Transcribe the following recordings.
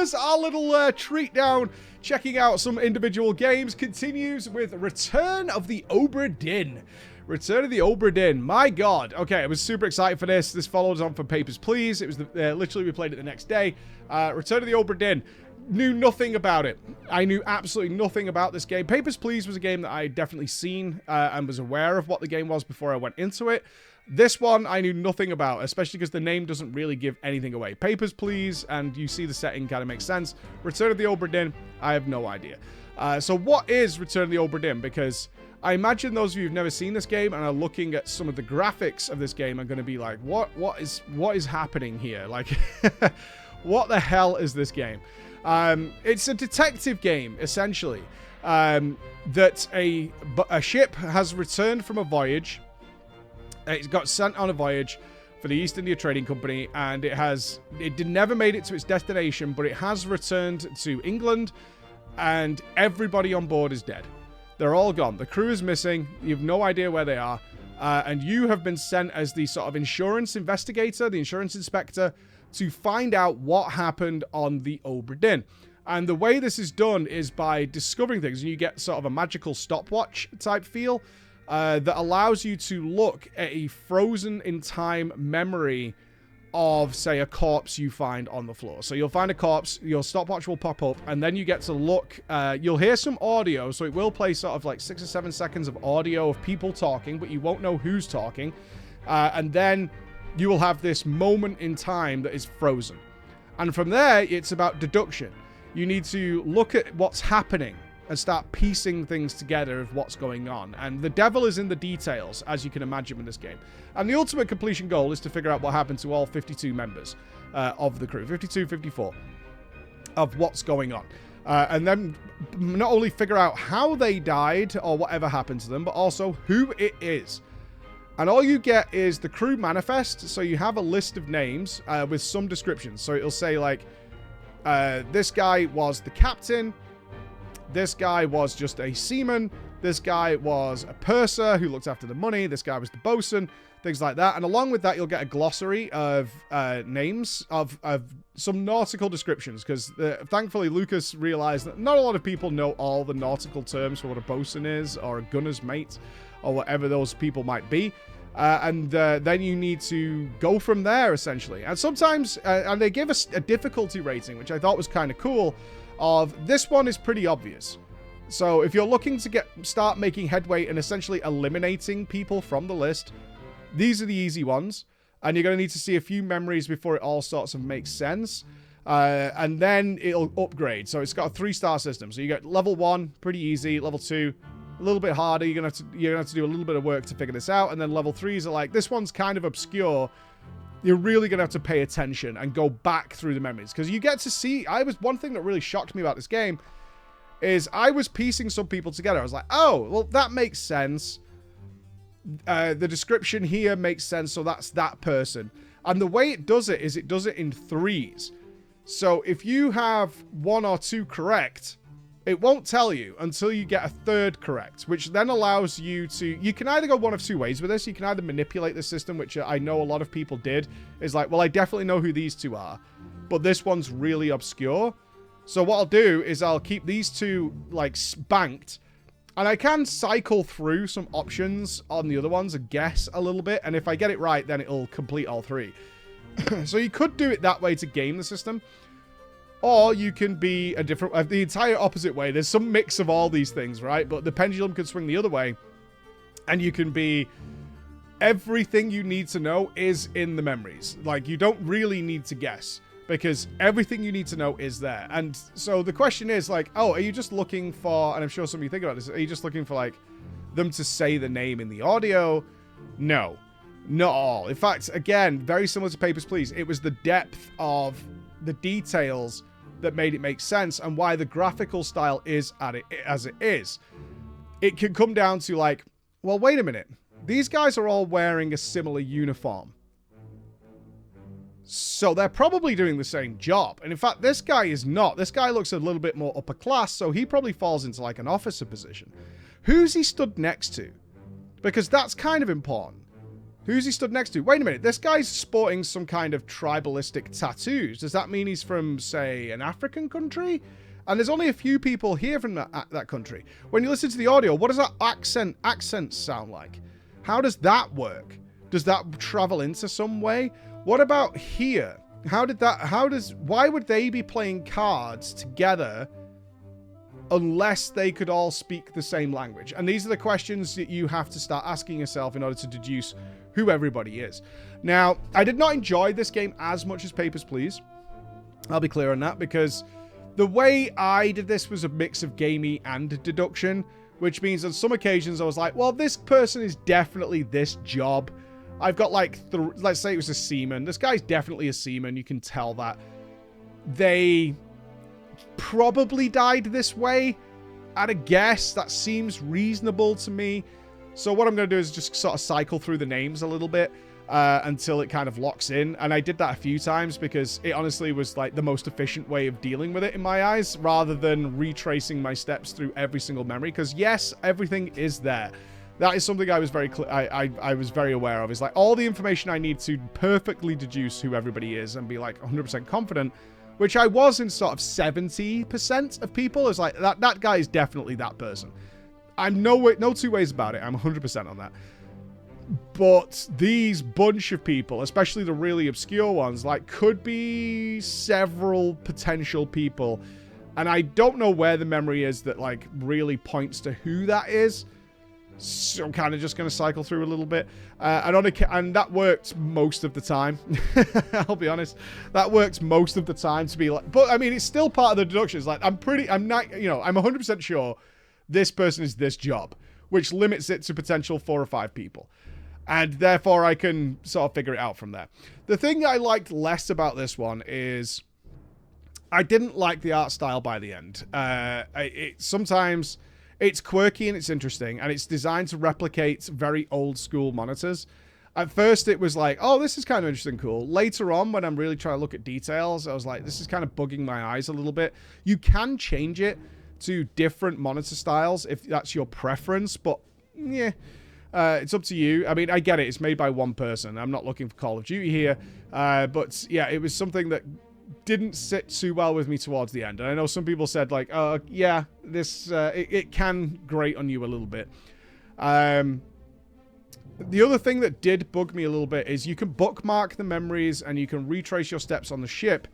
viewers, our little treat down, checking out some individual games, continues with Return of the Obra Dinn. Return of the Obra Dinn. My God. Okay, I was super excited for this. This follows on from Papers, Please. It was literally we played it the next day. Return of the Obra Dinn. Knew nothing about it. I knew absolutely nothing about this game. Papers, Please was a game that I had definitely seen and was aware of what the game was before I went into it. This one, I knew nothing about, especially because the name doesn't really give anything away. Papers, Please, and you see the setting kind of makes sense. Return of the Obra Dinn, I have no idea. So what is Return of the Obra Dinn? Because I imagine those of you who've never seen this game and are looking at some of the graphics of this game are going to be like, what is happening here? Like, what the hell is this game? It's a detective game, essentially, that a ship has returned from a voyage. It got sent on a voyage for the East India Trading Company, and it never made it to its destination, but it has returned to England, and everybody on board is dead. They're all gone. The crew is missing. You have no idea where they are, and you have been sent as the sort of insurance investigator, the insurance inspector, to find out what happened on the Obra Dinn. And the way this is done is by discovering things, and you get sort of a magical stopwatch type feel that allows you to look at a frozen in time memory of, say, a corpse you find on the floor. So you'll find a corpse, your stopwatch will pop up, and then you get to look. You'll hear some audio, so it will play sort of like 6 or 7 seconds of audio of people talking, but you won't know who's talking. And then you will have this moment in time that is frozen. And from there, it's about deduction. You need to look at what's happening and start piecing things together of what's going on. And the devil is in the details, as you can imagine in this game. And the ultimate completion goal is to figure out what happened to all 52 members of the crew. 52, 54 of what's going on. And then not only figure out how they died or whatever happened to them, but also who it is. And all you get is the crew manifest. So you have a list of names with some descriptions. So it'll say like, this guy was the captain. This guy was just a seaman. This guy was a purser who looked after the money. This guy was the bosun. Things like that. And along with that, you'll get a glossary of names of some nautical descriptions. Because thankfully, Lucas realized that not a lot of people know all the nautical terms for what a bosun is, or a gunner's mate, or whatever those people might be. And then you need to go from there, essentially. And sometimes, and they give us a difficulty rating, which I thought was kind of cool, of this one is pretty obvious. So if you're looking to start making headway and essentially eliminating people from the list, these are the easy ones. And you're going to need to see a few memories before it all sorts of makes sense. And then it'll upgrade. So it's got a 3-star system. So you get level 1, pretty easy. Level 2, a little bit harder. You're gonna have to do a little bit of work to figure this out. And then level 3s are like, this one's kind of obscure. You're really going to have to pay attention and go back through the memories. Because you get to see... One thing that really shocked me about this game is I was piecing some people together. I was like, oh, well, that makes sense. The description here makes sense, so that's that person. And the way it does it is it does it in 3s. So if you have 1 or 2 correct, it won't tell you until you get a 3rd correct, which then allows you to... You can either go one of 2 ways with this. You can either manipulate the system, which I know a lot of people did. Is like, well, I definitely know who these 2 are, but this one's really obscure. So what I'll do is I'll keep these 2, like, banked, and I can cycle through some options on the other ones and guess a little bit, and if I get it right, then it'll complete all 3. So you could do it that way to game the system. Or you can be the entire opposite way. There's some mix of all these things, right? But the pendulum could swing the other way. And you can be... Everything you need to know is in the memories. Like, you don't really need to guess. Because everything you need to know is there. And so the question is, like, oh, are you just looking for... And I'm sure some of you think about this. Are you just looking for, like, them to say the name in the audio? No. Not all. In fact, again, very similar to Papers, Please. It was the depth of the details that made it make sense, and why the graphical style is as it is. It can come down to like, well, wait a minute. These guys are all wearing a similar uniform. So they're probably doing the same job. And in fact, this guy is not. This guy looks a little bit more upper class, so he probably falls into like an officer position. Who's he stood next to? Because that's kind of important. Who's he stood next to? Wait a minute. This guy's sporting some kind of tribalistic tattoos. Does that mean he's from, say, an African country? And there's only a few people here from that country. When you listen to the audio, what does that accent sound like? How does that work? Does that travel into some way? What about here? Why would they be playing cards together unless they could all speak the same language? And these are the questions that you have to start asking yourself in order to deduce who everybody is. Now, I did not enjoy this game as much as Papers, Please. I'll be clear on that, because the way I did this was a mix of gamey and deduction, which means on some occasions I was like, well, this person is definitely this job. I've got like, let's say it was a seaman. This guy's definitely a seaman. You can tell that. They probably died this way. At a guess, that seems reasonable to me. So what I'm going to do is just sort of cycle through the names a little bit until it kind of locks in. And I did that a few times because it honestly was like the most efficient way of dealing with it in my eyes, rather than retracing my steps through every single memory. Because yes, everything is there. That is something I was very I was very aware of. Is like all the information I need to perfectly deduce who everybody is and be like 100% confident, which I was in sort of 70% of people. Is like that guy is definitely that person. I'm no two ways about it. I'm 100% on that. But these bunch of people, especially the really obscure ones, like could be several potential people, and I don't know where the memory is that like really points to who that is. So I'm kind of just going to cycle through a little bit. And that worked most of the time. I'll be honest. That worked most of the time to be like, but I mean, it's still part of the deduction. It's like, I'm 100% sure this person is this job, which limits it to potential 4 or 5 people. And therefore I can sort of figure it out from there. The thing I liked less about this one is I didn't like the art style by the end. Sometimes it's quirky and it's interesting, and it's designed to replicate very old school monitors. At first, it was like, oh, this is kind of interesting, cool. Later on, when I'm really trying to look at details, I was like, this is kind of bugging my eyes a little bit. You can change it to different monitor styles if that's your preference, but yeah, it's up to you. I mean, I get it. It's made by one person. I'm not looking for Call of Duty here, but yeah, it was something that didn't sit too well with me towards the end. And I know some people said like, yeah, this it can grate on you a little bit. The other thing that did bug me a little bit is you can bookmark the memories and you can retrace your steps on the ship,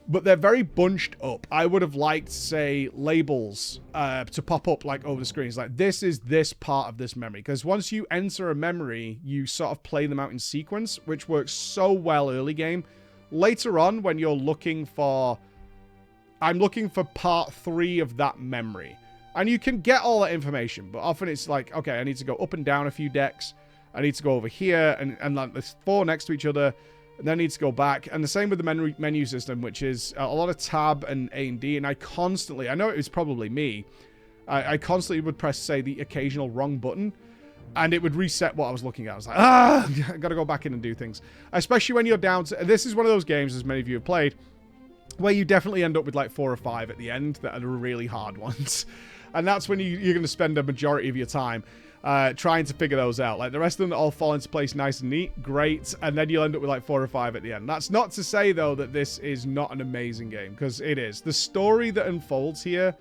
but they're very bunched up. I would have liked, say, labels to pop up like over the screen. It's like, this is this part of this memory, because once you enter a memory, you sort of play them out in sequence, which works so well early game. Later on, when you're looking for... I'm looking for part 3 of that memory. And you can get all that information, but often it's like, okay, I need to go up and down a few decks. I need to go over here, and like there's 4 next to each other, and then I need to go back. And the same with the menu system, which is a lot of tab and A and D, and I know it was probably me, I constantly would press, say, the occasional wrong button, and it would reset what I was looking at. I was like, I gotta go back in and do things. Especially when you're down to... This is one of those games, as many of you have played, where you definitely end up with like 4 or 5 at the end that are the really hard ones. And that's when you're going to spend a majority of your time trying to figure those out. Like the rest of them all fall into place nice and neat, great, and then you'll end up with like 4 or 5 at the end. That's not to say, though, that this is not an amazing game, because it is. The story that unfolds here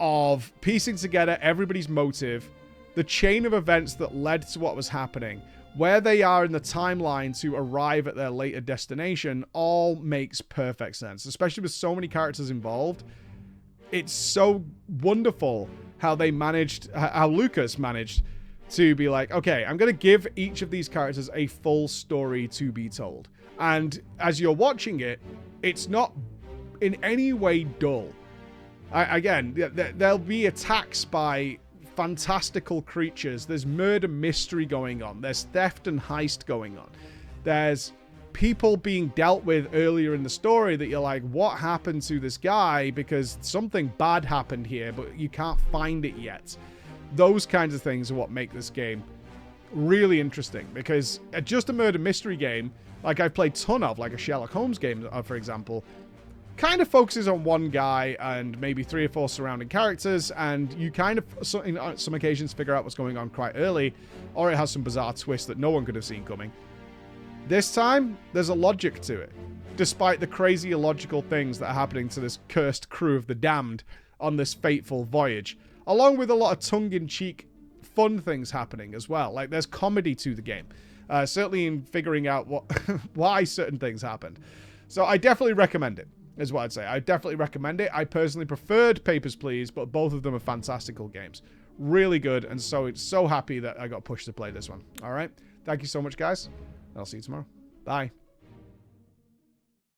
of piecing together everybody's motive, the chain of events that led to what was happening, where they are in the timeline to arrive at their later destination, all makes perfect sense, especially with so many characters involved. It's so wonderful how Lucas managed to be like, okay, I'm going to give each of these characters a full story to be told. And as you're watching it, it's not in any way dull. Again, there'll be attacks by fantastical creatures. There's murder mystery going on. There's theft and heist going on. There's people being dealt with earlier in the story that you're like, what happened to this guy? Because something bad happened here, but you can't find it yet. Those kinds of things are what make this game really interesting, because just a murder mystery game, like I've played a ton of, like a Sherlock Holmes game, for example, kind of focuses on one guy and maybe 3 or 4 surrounding characters, and you kind of, on some occasions, figure out what's going on quite early, or it has some bizarre twist that no one could have seen coming. This time, there's a logic to it, despite the crazy illogical things that are happening to this cursed crew of the damned on this fateful voyage, along with a lot of tongue-in-cheek fun things happening as well. Like, there's comedy to the game, certainly in figuring out why certain things happened. So I definitely recommend it, is what I'd say. I definitely recommend it. I personally preferred Papers, Please, but both of them are fantastical games. Really good, and so happy that I got pushed to play this one. All right? Thank you so much, guys. I'll see you tomorrow. Bye.